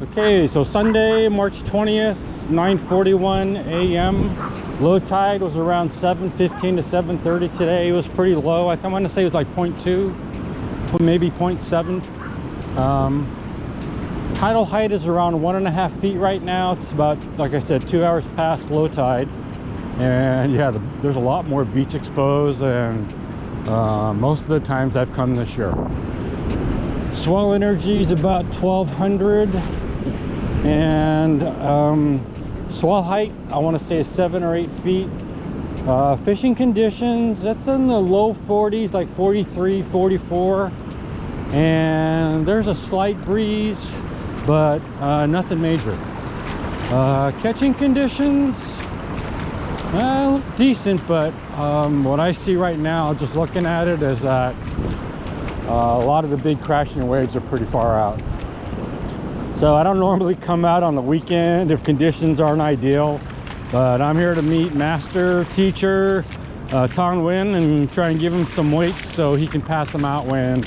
Okay, so Sunday, March 20th, 9:41 a.m. Low tide was around 7:15 to 7:30 today. It was pretty low. I want to say it was like 0.2, maybe 0.7. Tidal height is around 1.5 feet right now. It's about, like I said, 2 hours past low tide. And yeah, there's a lot more beach exposed, and most of the times I've come this year. Swell energy is about 1200, and swell height I want to say is 7 or 8 feet. Fishing conditions, that's in the low 40s, like 43, 44, and there's a slight breeze, but nothing major. Catching conditions, look decent, but what I see right now, just looking at it, is that a lot of the big crashing waves are pretty far out. So I don't normally come out on the weekend if conditions aren't ideal, but I'm here to meet master teacher Thanh Nguyen and try and give him some weights so he can pass them out when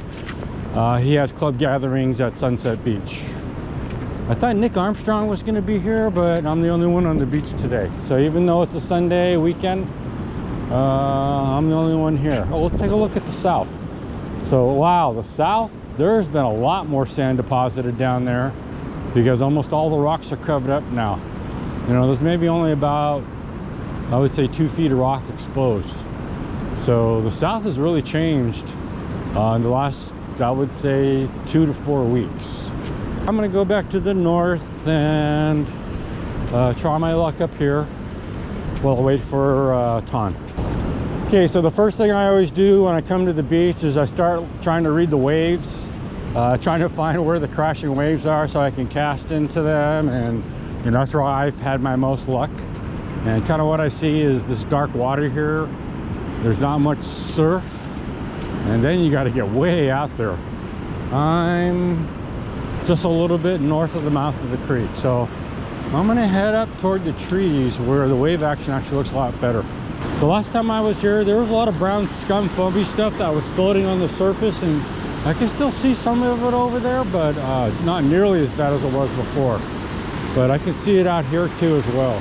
he has club gatherings at Sunset Beach. I thought Nick Armstrong was going to be here, but I'm the only one on the beach today. So even though it's a Sunday weekend, I'm the only one here. Oh, let's take a look at the south. So wow, the south, there's been a lot more sand deposited down there because almost all the rocks are covered up now. You know, there's maybe only about, I would say, 2 feet of rock exposed. So the south has really changed in the last, I would say, 2 to 4 weeks. I'm gonna go back to the north and try my luck up here while I wait for Thanh. Okay, so the first thing I always do when I come to the beach is I start trying to read the waves, trying to find where the crashing waves are so I can cast into them, and you know, that's where I've had my most luck. And kind of what I see is this dark water here. There's not much surf, and then you got to get way out there. I'm just a little bit north of the mouth of the creek, so I'm gonna head up toward the trees where the wave action actually looks a lot better. The last time I was here, there was a lot of brown scum foamy stuff that was floating on the surface, and I can still see some of it over there, but not nearly as bad as it was before. But I can see it out here too as well.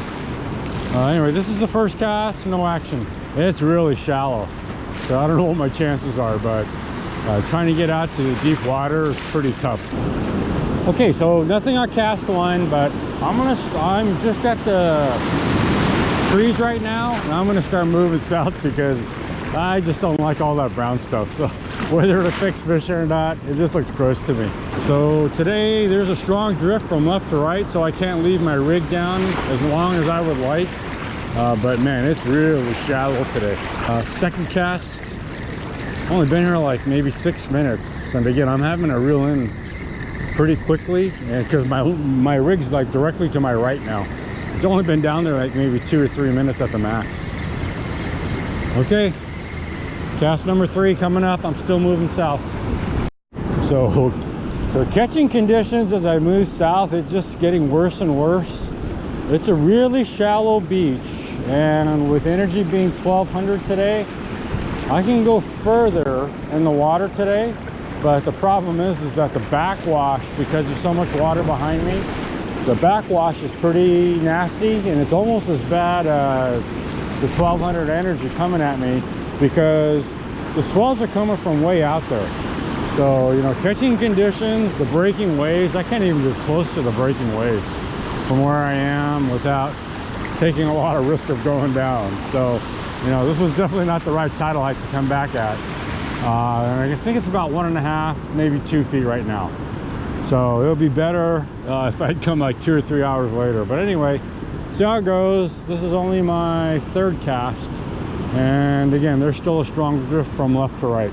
Anyway, this is the first cast, no action. It's really shallow, so I don't know what my chances are, but trying to get out to the deep water is pretty tough. Okay, so nothing on cast one, but I'm just at the trees right now, and I'm gonna start moving south because I just don't like all that brown stuff. So whether to fix fish or not, it just looks gross to me. So today there's a strong drift from left to right, so I can't leave my rig down as long as I would like. But man, it's really shallow today. Second cast, only been here like maybe 6 minutes, and again I'm having to reel in pretty quickly, and because my rig's like directly to my right now. It's only been down there like maybe 2 or 3 minutes at the max. Okay, cast number 3 coming up. I'm still moving south. So catching conditions as I move south, it's just getting worse and worse. It's a really shallow beach, and with energy being 1200 today, I can go further in the water today. But the problem is that the backwash, because there's so much water behind me, the backwash is pretty nasty, and it's almost as bad as the 1200 energy coming at me because the swells are coming from way out there. So, you know, catching conditions, the breaking waves, I can't even get close to the breaking waves from where I am without taking a lot of risk of going down. So, you know, this was definitely not the right tidal height to come back at. And I think it's about 1.5, maybe 2 feet right now. So it'll be better if I'd come like 2 or 3 hours later. But anyway, see how it goes. This is only my third cast, and again, there's still a strong drift from left to right.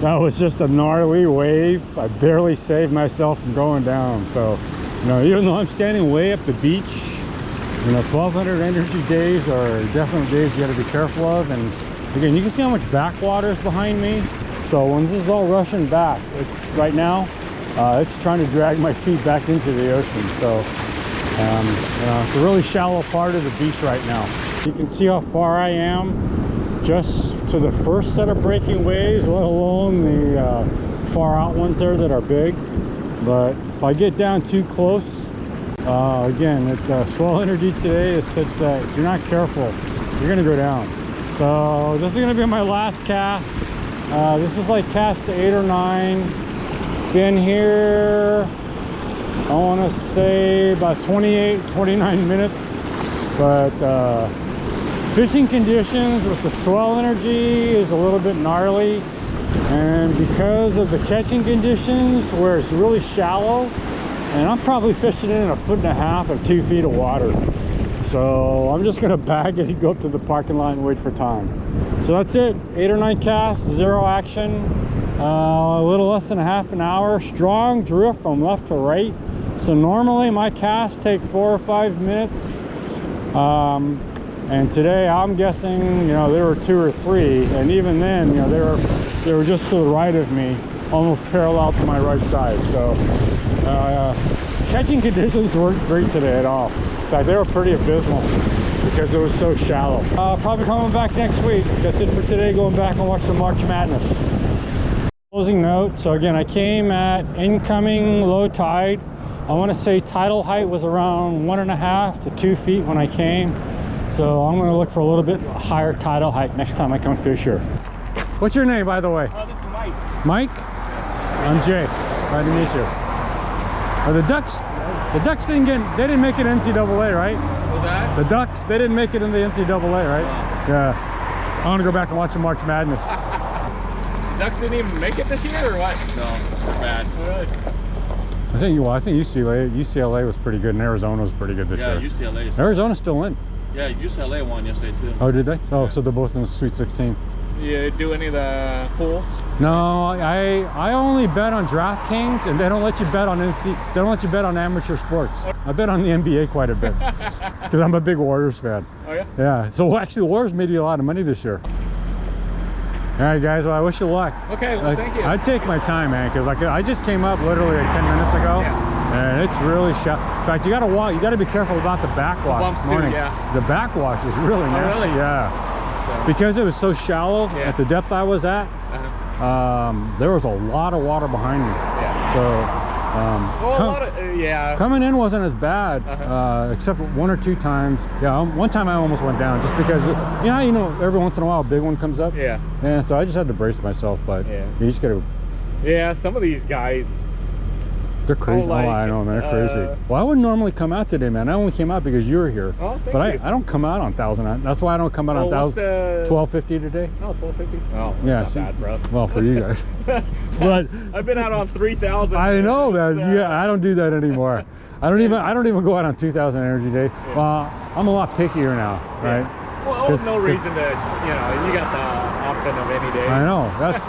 That was just a gnarly wave. I barely saved myself from going down. So, you know, even though I'm standing way up the beach, you know, 1200 energy days are definitely days you got to be careful of. And again, you can see how much backwater is behind me. So when this is all rushing back, right now, it's trying to drag my feet back into the ocean. So you know, it's a really shallow part of the beach right now. You can see how far I am just to the first set of breaking waves, let alone the far out ones there that are big. But if I get down too close, again, the swell energy today is such that if you're not careful, you're gonna go down. So this is gonna be my last cast. This is like cast 8 or 9. Been here, I want to say about 28-29 minutes. But fishing conditions with the swell energy is a little bit gnarly, and because of the catching conditions where it's really shallow, and I'm probably fishing in 1.5 foot of 2 feet of water. So I'm just gonna bag it and go up to the parking lot and wait for time. So that's it, 8 or 9 casts, 0 action, a little less than half an hour, strong drift from left to right. So normally my casts take 4 or 5 minutes, and today I'm guessing, you know, there were 2 or 3, and even then, you know, they were just to the right of me, almost parallel to my right side. So catching conditions weren't great today at all. In fact, they were pretty abysmal because it was so shallow. Probably coming back next week. That's it for today. Going back and watch some March Madness. Closing note. So again, I came at incoming low tide. I want to say tidal height was around 1.5 to 2 feet when I came. So I'm going to look for a little bit higher tidal height next time I come fish here. What's your name, by the way? This is Mike. Mike? I'm Jay. Glad to meet you. The Ducks didn't make it NCAA, right? What's that? The Ducks, they didn't make it in the NCAA, right? Yeah. I want to go back and watch the March Madness. Ducks didn't even make it this year, or what? No, they're bad. Really? I think UCLA was pretty good, and Arizona was pretty good this year. Yeah, UCLA is. Arizona's still in. Yeah, UCLA won yesterday too. Oh, did they? Oh, yeah. so they're both in the Sweet 16. You do any of the pools? No, I only bet on DraftKings, and they don't let you bet on they don't let you bet on amateur sports. I bet on the NBA quite a bit because I'm a big Warriors fan. Oh yeah? Yeah. So actually, the Warriors made you a lot of money this year. All right, guys. Well, I wish you luck. Okay. Well, thank you. I'd take my time, man, because I just came up literally like 10 minutes ago, and it's really shallow. In fact, you got to walk. You got to be careful about the backwash. Bumps this morning. too, yeah. The backwash is really nasty. Really? Yeah. Because it was so shallow at the depth I was at, there was a lot of water behind me. Yeah. So coming in wasn't as bad, except 1 or 2 times. Yeah, one time I almost went down just because, you know, every once in a while a big one comes up. Yeah. And so I just had to brace myself, but you just gotta. Yeah, some of these guys, they're crazy. Like, I know, man, they're crazy. Well, I wouldn't normally come out today, man. I only came out because you were here. Oh, thank you. I don't come out on 1,000. That's why I don't come out on 1,000. 1250 today. Oh, 1250. Oh, yeah, that's not bad, bro. Well, for you guys. But I've been out on 3,000. I know, man. Yeah, I don't do that anymore. I don't even go out on 2,000 energy day. Well, I'm a lot pickier now, right? Well, there's no reason to, you know, you got the option of any day. I know. That's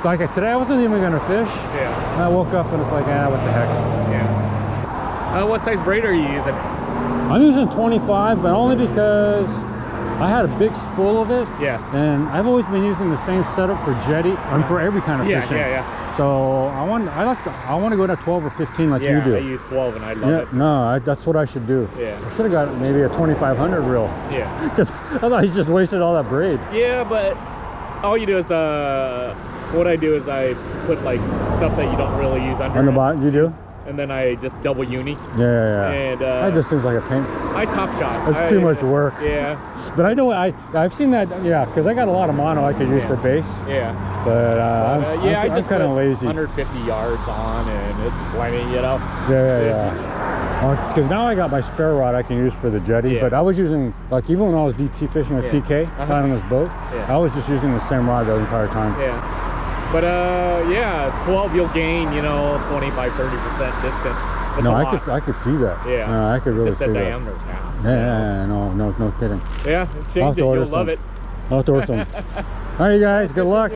like today I wasn't even gonna fish. Yeah. And I woke up and it's like, what the heck. Yeah. What size braid are you using? I'm using 25, but only because I had a big spool of it. Yeah. And I've always been using the same setup for jetty and for every kind of fishing. Yeah. So I want to go to 12 or 15 like you do. I use 12 and I love it. No, that's what I should do. Yeah. I should have got maybe a 2,500 reel. Yeah. Because I thought he's just wasted all that braid. Yeah, but all you do is what I do is I put like stuff that you don't really use under. On the bottom, you do? And then I just double uni. Yeah. And that just seems like a pain. I top shot. It's too much work. Yeah. But I know I've seen that. Yeah, because I got a lot of mono I could use for base. Yeah. But I'm just kind of lazy. 150 yards on, and it's plenty, you know. Yeah. Because now I got my spare rod I can use for the jetty. But I was using, like, even when I was deep sea fishing with PK out on this boat, I was just using the same rod the entire time. Yeah. But 12 you'll gain, you know, 25-30% distance. That's no, I could see that. Yeah. No, I could really just see the that. diameter's half. Yeah, no kidding. Yeah, change it. You'll love it. I'll have to order some. All right, you guys, good luck.